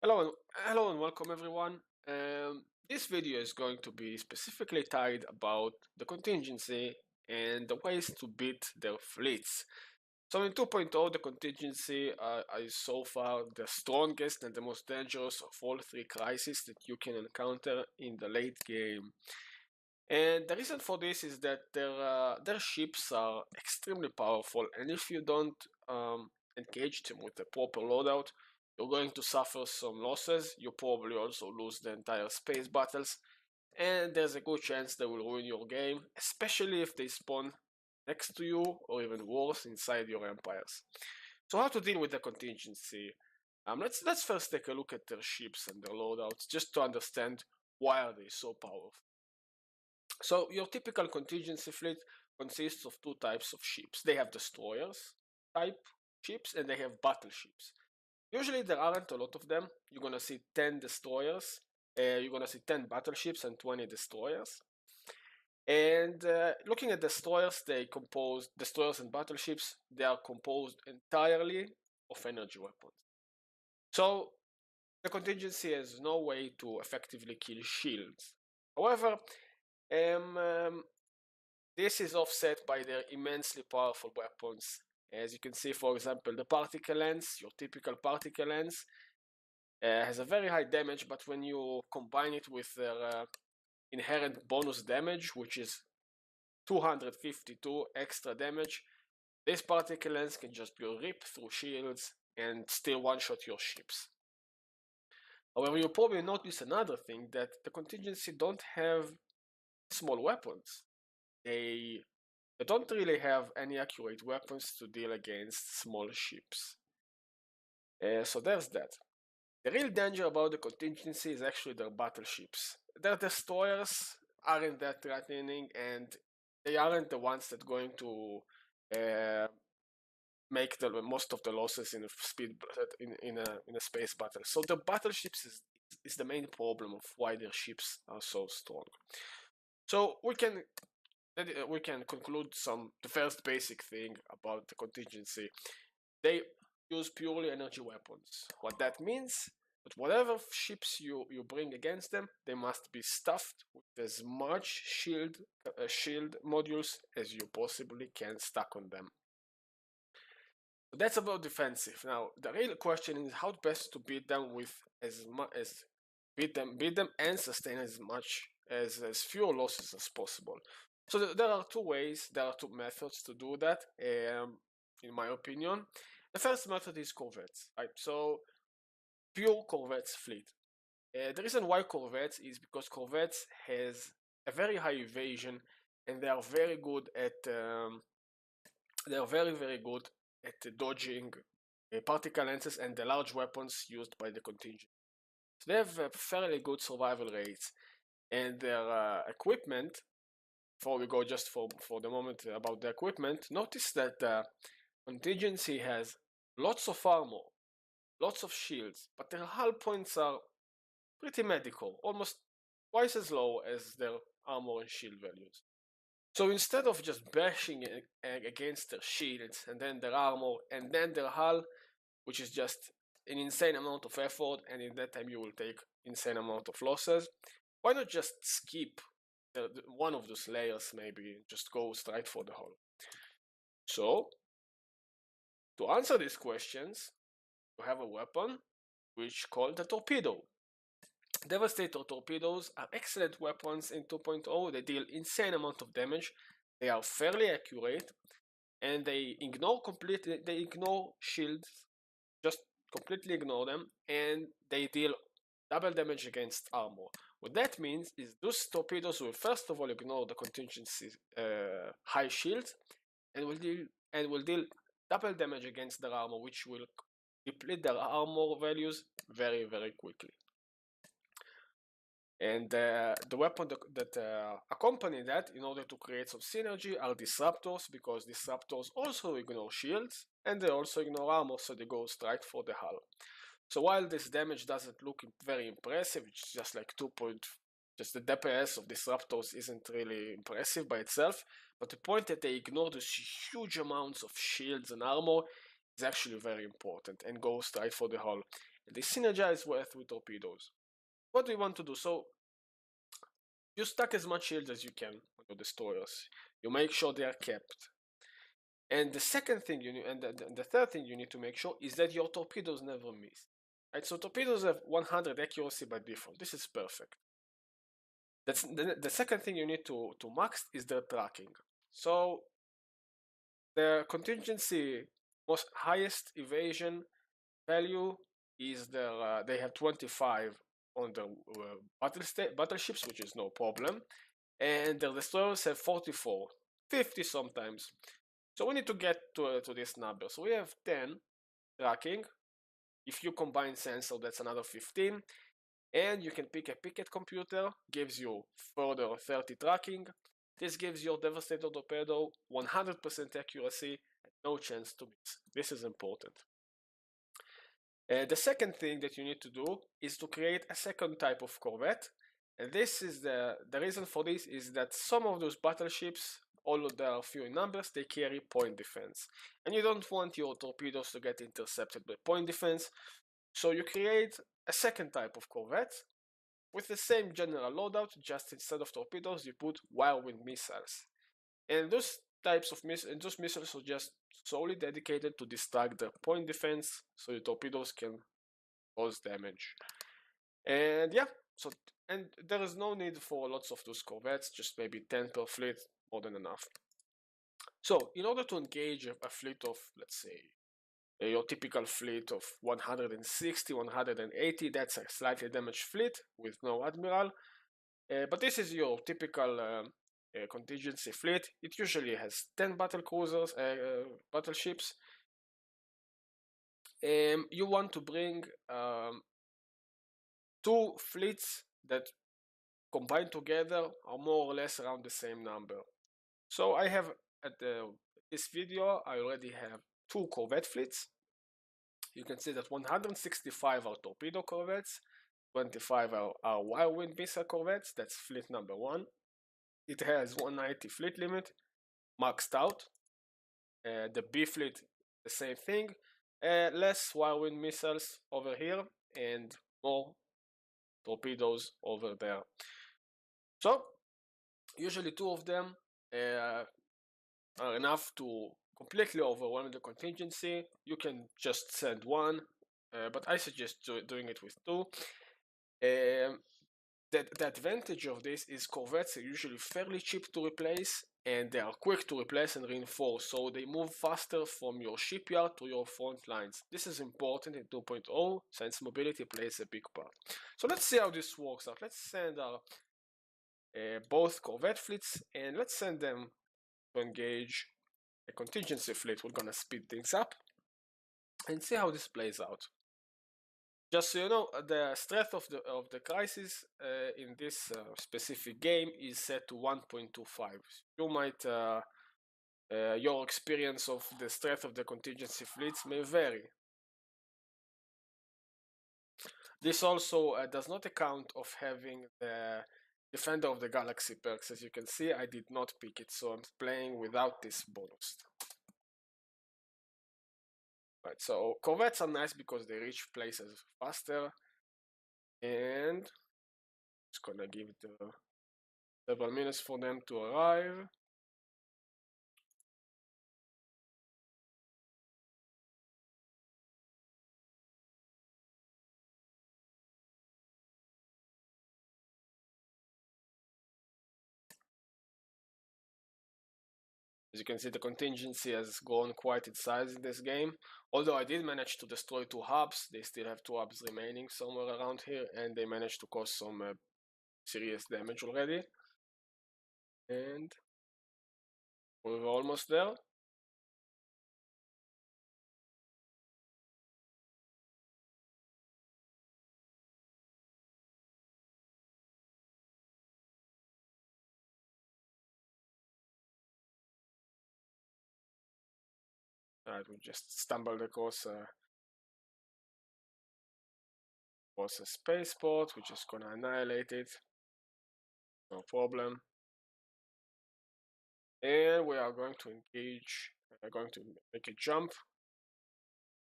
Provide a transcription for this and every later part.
Hello and welcome everyone. This video is going to be specifically tied about the contingency and the ways to beat their fleets. So in 2.0, the contingency is so far the strongest and the most dangerous of all three crises that you can encounter in the late game. And the reason for this is that their ships are extremely powerful, and if you don't engage them with a proper loadout, you're going to suffer some losses. You probably also lose the entire space battles, and there's a good chance they will ruin your game, especially if they spawn next to you or even worse inside your empires. So how to deal with the contingency? Let's first take a look at their ships and their loadouts just to understand why are they so powerful. So your typical contingency fleet consists of two types of ships. They have destroyers type ships and they have battleships. Usually there aren't a lot of them. You're gonna see 10 destroyers, you're gonna see 10 battleships and 20 destroyers. And looking at destroyers and battleships, they are composed entirely of energy weapons. So the contingency has no way to effectively kill shields. However, this is offset by their immensely powerful weapons. As you can see, for example, the particle lens, your typical particle lens, has a very high damage, but when you combine it with their inherent bonus damage, which is 252 extra damage, this particle lens can just be ripped through shields and still one-shot your ships. However, you'll probably notice another thing, that the contingency don't have small weapons. They don't really have any accurate weapons to deal against small ships. So there's that. The real danger about the contingency is actually their battleships. Their destroyers aren't that threatening, and they aren't the ones that are going to make the most of the losses in a space battle. So the battleships is the main problem of why their ships are so strong. So we can conclude the first basic thing about the contingency. They use purely energy weapons. What that means, that whatever ships you bring against them, they must be stuffed with as much shield modules as you possibly can stack on them. So that's about defensive. Now the real question is how best to beat them with beat them and sustain as few losses as possible. So there are two methods to do that, in my opinion. The first method is corvettes, right? So pure corvettes fleet. The reason why corvettes is because corvettes has a very high evasion, and they are very good at dodging particle lenses and the large weapons used by the contingent. So they have fairly good survival rates, and their equipment. Before we go, just for the moment about the equipment, notice that the contingency has lots of armor, lots of shields, but their hull points are pretty medical, almost twice as low as their armor and shield values. So instead of just bashing against their shields and then their armor and then their hull, which is just an insane amount of effort, and in that time you will take insane amount of losses, why not just skip one of those layers, maybe just go straight for the hull? So to answer these questions, you have a weapon which called the torpedo. Devastator torpedoes are excellent weapons in 2.0. They deal insane amount of damage, they are fairly accurate, and they ignore shields, just completely ignore them, and they deal double damage against armor. What that means is those torpedoes will first of all ignore the contingency high shields, and will deal double damage against their armor, which will deplete their armor values very, very quickly. And the weapon that accompany that, in order to create some synergy, are disruptors, because disruptors also ignore shields and they also ignore armor, so they go straight for the hull. So while this damage doesn't look very impressive, it's just like just the DPS of disruptors isn't really impressive by itself, but the point that they ignore those huge amounts of shields and armor is actually very important and go straight for the hull. They synergize with torpedoes. What do we want to do? So you stack as much shields as you can on your destroyers. You make sure they are kept. And the second thing you need, and the third thing you need to make sure is that your torpedoes never miss. Right, so torpedoes have 100 accuracy by default. This is perfect. That's the second thing you need to max is their tracking. So the contingency most highest evasion value is their they have 25 on the battleships, which is no problem, and their destroyers have 44, 50 sometimes. So we need to get to this number. So we have 10 tracking. If you combine sensor, that's another 15. And you can pick a picket computer, gives you further 30 tracking. This gives your Devastator torpedo 100% accuracy and no chance to miss. This is important. The second thing that you need to do is to create a second type of corvette. And this is the reason for this is that some of those battleships, although they are few in numbers, they carry point defense. And you don't want your torpedoes to get intercepted by point defense. So you create a second type of corvette with the same general loadout, just instead of torpedoes, you put whirlwind missiles. And those types of those missiles are just solely dedicated to distract the point defense, so the torpedoes can cause damage. And yeah, so and there is no need for lots of those corvettes, just maybe 10 per fleet, more than enough. So in order to engage a fleet of, let's say, your typical fleet of 160, 180, that's a slightly damaged fleet with no admiral. But this is your typical contingency fleet. It usually has 10 battle cruisers, battleships. You want to bring two fleets that combined together are more or less around the same number. So I have at this video, I already have two corvette fleets. You can see that 165 are torpedo corvettes, 25 are whirlwind missile corvettes. That's fleet number 1. It has 190 fleet limit, maxed out. The B fleet, the same thing. Less whirlwind missiles over here and more torpedoes over there. So usually two of them are enough to completely overwhelm the contingency. You can just send one, but I suggest doing it with two. The advantage of this is corvettes are usually fairly cheap to replace and they are quick to replace and reinforce, so they move faster from your shipyard to your front lines. This is important in 2.0 since mobility plays a big part. So let's see how this works out. Let's send our both corvette fleets and let's send them to engage a contingency fleet. We're gonna speed things up and see how this plays out. Just so you know, the strength of the crisis in this specific game is set to 1.25. You might your experience of the strength of the contingency fleets may vary. This also does not account of having the Defender of the Galaxy perks. As you can see, I did not pick it, so I'm playing without this bonus. Right, so corvettes are nice because they reach places faster, and it's gonna give the several minutes for them to arrive. As you can see, the contingency has grown quite in size in this game. Although I did manage to destroy two hubs, they still have two hubs remaining somewhere around here, and they managed to cause some serious damage already. And we're almost there. We just stumbled across a spaceport, which is gonna annihilate it. No problem. And we are going to engage, going to make a jump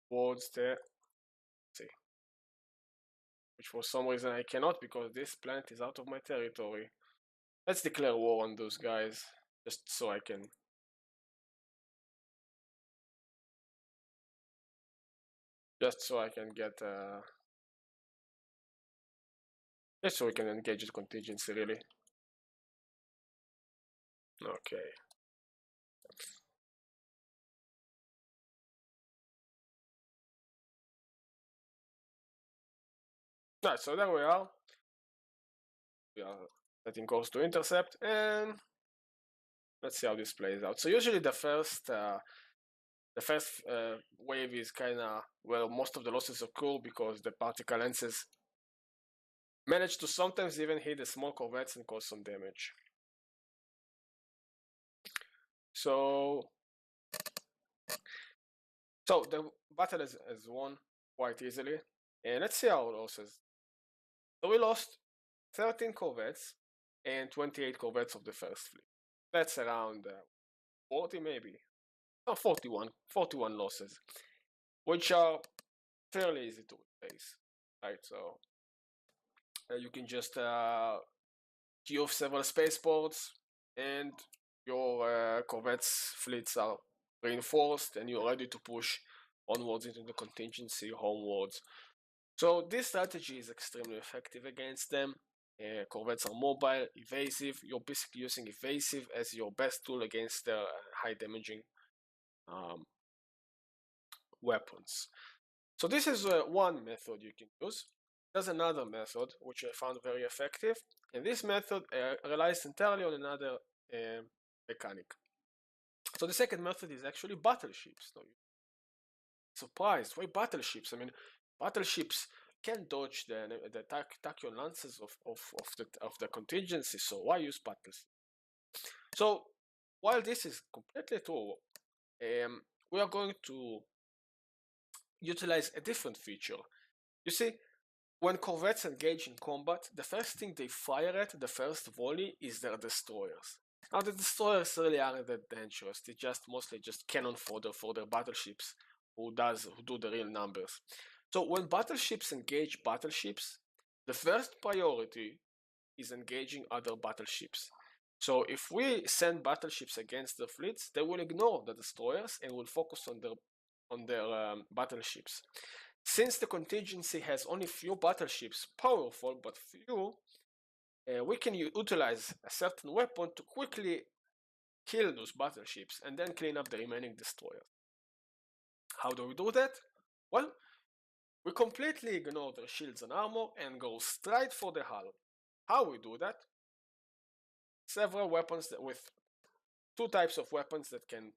towards the, let's see, which for some reason I cannot because this planet is out of my territory. Let's declare war on those guys, just so I can. Just so I can get. Just so we can engage the contingency, really. Okay. Alright, so there we are. We are setting course to intercept, and let's see how this plays out. So usually the first wave is kind of where most of the losses occur because the particle lances manage to sometimes even hit the small corvettes and cause some damage. So the battle is won quite easily, and let's see our losses. So we lost 13 corvettes and 28 corvettes of the first fleet. That's around 40 maybe. No, 41 losses, which are fairly easy to replace, right? So you can just queue off several spaceports, and your corvettes fleets are reinforced, and you're ready to push onwards into the contingency homewards. So this strategy is extremely effective against them. Corvettes are mobile, evasive. You're basically using evasive as your best tool against their high damaging weapons. So this is one method you can use. There's another method which I found very effective, and this method relies entirely on another mechanic. So the second method is actually battleships. So surprised, why battleships? I mean, battleships can dodge the tachyon lances of the contingency, so why use battleships? So while this is completely true, we are going to utilize a different feature. You see, when corvettes engage in combat, the first thing they fire at, the first volley, is their destroyers. Now the destroyers really aren't that dangerous, they mostly just cannon fodder for their battleships who do the real numbers. So when battleships engage battleships, the first priority is engaging other battleships. So if we send battleships against the fleets, they will ignore the destroyers and will focus on their battleships. Since the contingency has only few battleships, powerful but few, we can utilize a certain weapon to quickly kill those battleships and then clean up the remaining destroyers. How do we do that? Well, we completely ignore their shields and armor and go straight for the hull. How we do that? Several weapons with two types of weapons that can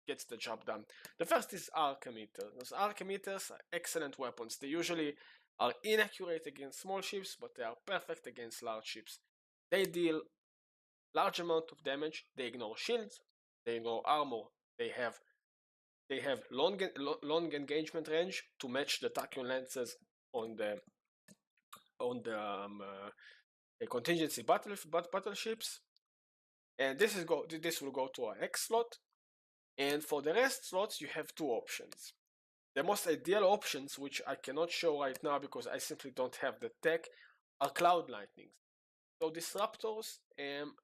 get the job done. The first is arc emitters. Those arc emitters are excellent weapons. They usually are inaccurate against small ships, but they are perfect against large ships. They deal large amount of damage. They ignore shields. They ignore armor. They have long engagement range to match the tachyon lances on the contingency battleships, and this will go to our X slot. And for the rest slots, you have two options. The most ideal options, which I cannot show right now because I simply don't have the tech, are cloud lightnings. So disruptors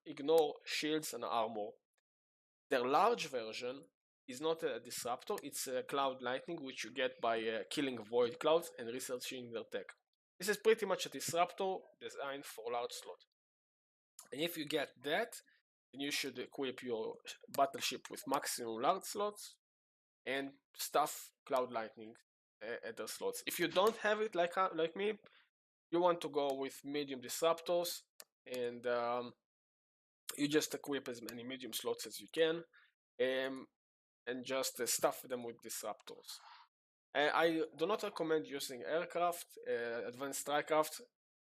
ignore shields and armor. Their large version is not a disruptor, it's a cloud lightning, which you get by killing void clouds and researching their tech. This is pretty much a disruptor designed for large slot. And if you get that, then you should equip your battleship with maximum large slots and stuff cloud lightning at the slots. If you don't have it like me, you want to go with medium disruptors, and you just equip as many medium slots as you can, and just stuff them with disruptors. I do not recommend using aircraft, advanced strikecraft,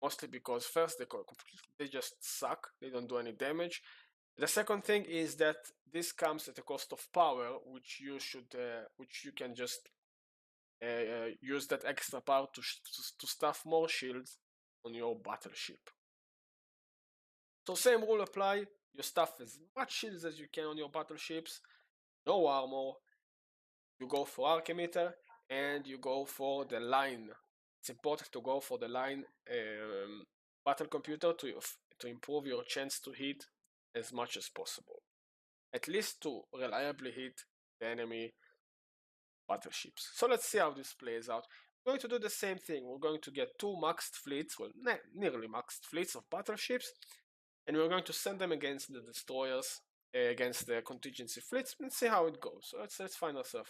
mostly because first they just suck, they don't do any damage. The second thing is that this comes at a cost of power, which you can just use that extra power to stuff more shields on your battleship. So same rule apply. You stuff as much shields as you can on your battleships. No armor. You go for arc emitter, and you go for the line it's important to go for the line battle computer to improve your chance to hit as much as possible. At least to reliably hit the enemy battleships. So let's see how this plays out. We're going to do the same thing. We're going to get two maxed fleets, well, nearly maxed fleets of battleships, and we're going to send them against the destroyers, against the contingency fleets, and see how it goes. So let's find ourselves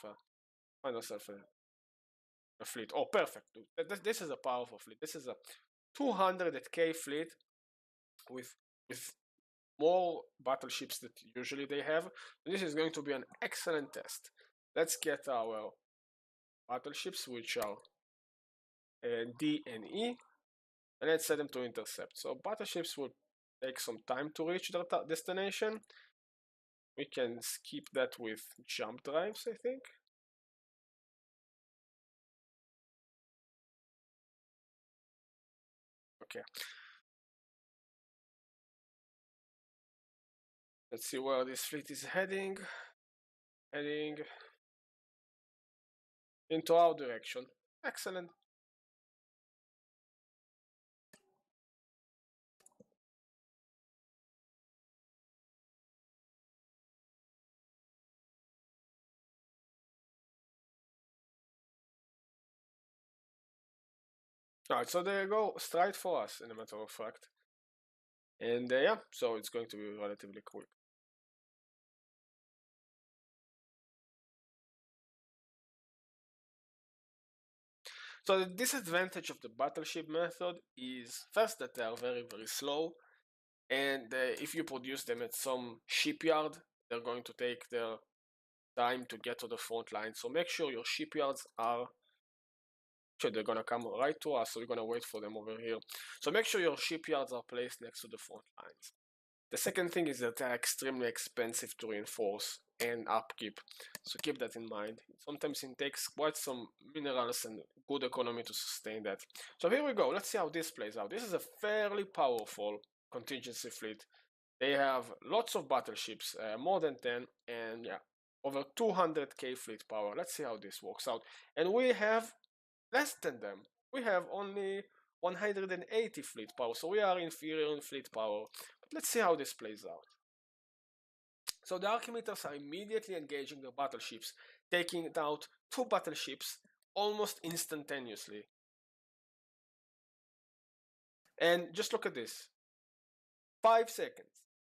a fleet. Oh, perfect. This is a powerful fleet. This is a 200k fleet with more battleships that usually they have. This is going to be an excellent test. Let's get our battleships, which are D and E, and let's set them to intercept. So battleships will take some time to reach their destination. We can skip that with jump drives, I think. Okay. Let's see where this fleet is heading. Heading into our direction. Excellent. Alright, so they go straight for us, in a matter of fact. And yeah, so it's going to be relatively quick. So the disadvantage of the battleship method is first that they are very, very slow, and if you produce them at some shipyard, they're going to take their time to get to the front line. So make sure your shipyards are, actually they're gonna come right to us, so we're gonna wait for them over here. So make sure your shipyards are placed next to the front lines. The second thing is that they're extremely expensive to reinforce and upkeep, so keep that in mind. Sometimes it takes quite some minerals and good economy to sustain that. So here we go, let's see how this plays out. This is a fairly powerful contingency fleet. They have lots of battleships, more than 10, and yeah, over 200k fleet power. Let's see how this works out. And we have less than them. We have only 180 fleet power, so we are inferior in fleet power. But let's see how this plays out. So the Archimeters are immediately engaging their battleships, taking out two battleships almost instantaneously. And just look at this. 5 seconds,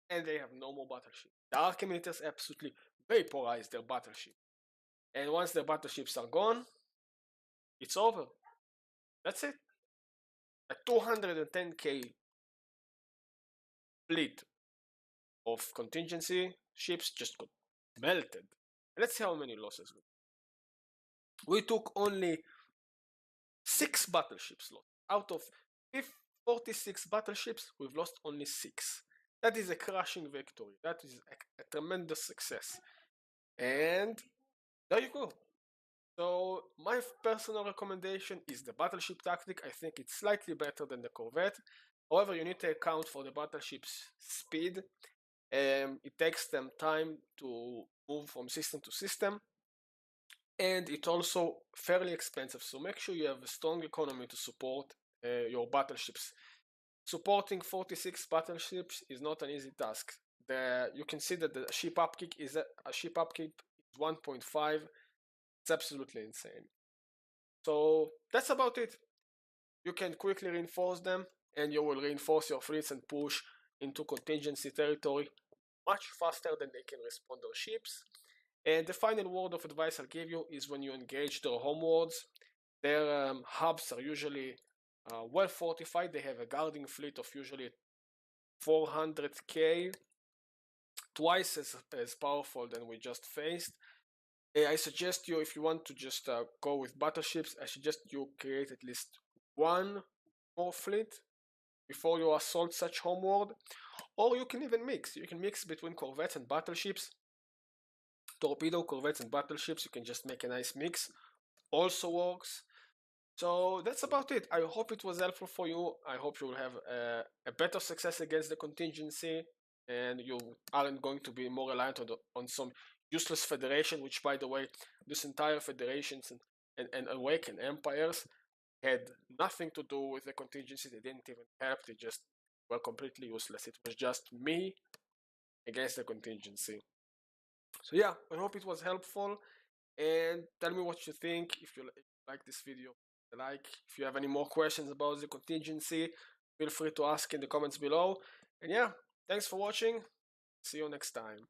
and they have no more battleship. The Archimeters absolutely vaporize their battleship. And once the battleships are gone, it's over. That's it. A 210k fleet of contingency ships just got melted. Let's see how many losses we took. Only 6 battleships lost. Out of 46 battleships, we've lost only 6. That is a crushing victory. That is a tremendous success. And there you go. So my personal recommendation is the battleship tactic. I think it's slightly better than the corvette. However, you need to account for the battleship's speed. It takes them time to move from system to system, and it's also fairly expensive. So make sure you have a strong economy to support your battleships. Supporting 46 battleships is not an easy task. You can see that the ship upkeep is 1.5. It's absolutely insane. So that's about it. You can quickly reinforce them, and you will reinforce your fleets and push into contingency territory much faster than they can respond their ships. And the final word of advice I'll give you is when you engage their homewards, their hubs are usually well fortified. They have a guarding fleet of usually 400k, twice as powerful than we just faced. I suggest you, if you want to just go with battleships, I suggest you create at least one more fleet before you assault such homeworld. Or you can even mix. You can mix between corvettes and battleships. Torpedo, corvettes, and battleships. You can just make a nice mix. Also works. So that's about it. I hope it was helpful for you. I hope you will have a better success against the contingency, and you aren't going to be more reliant on some useless federation, which, by the way, this entire federations and awaken empires had nothing to do with the contingency. They didn't even help. They just were completely useless. It was just me against the contingency. So yeah, I hope it was helpful, and tell me what you think. If you like this video, like. If you have any more questions about the contingency, feel free to ask in the comments below. And yeah, thanks for watching. See you next time.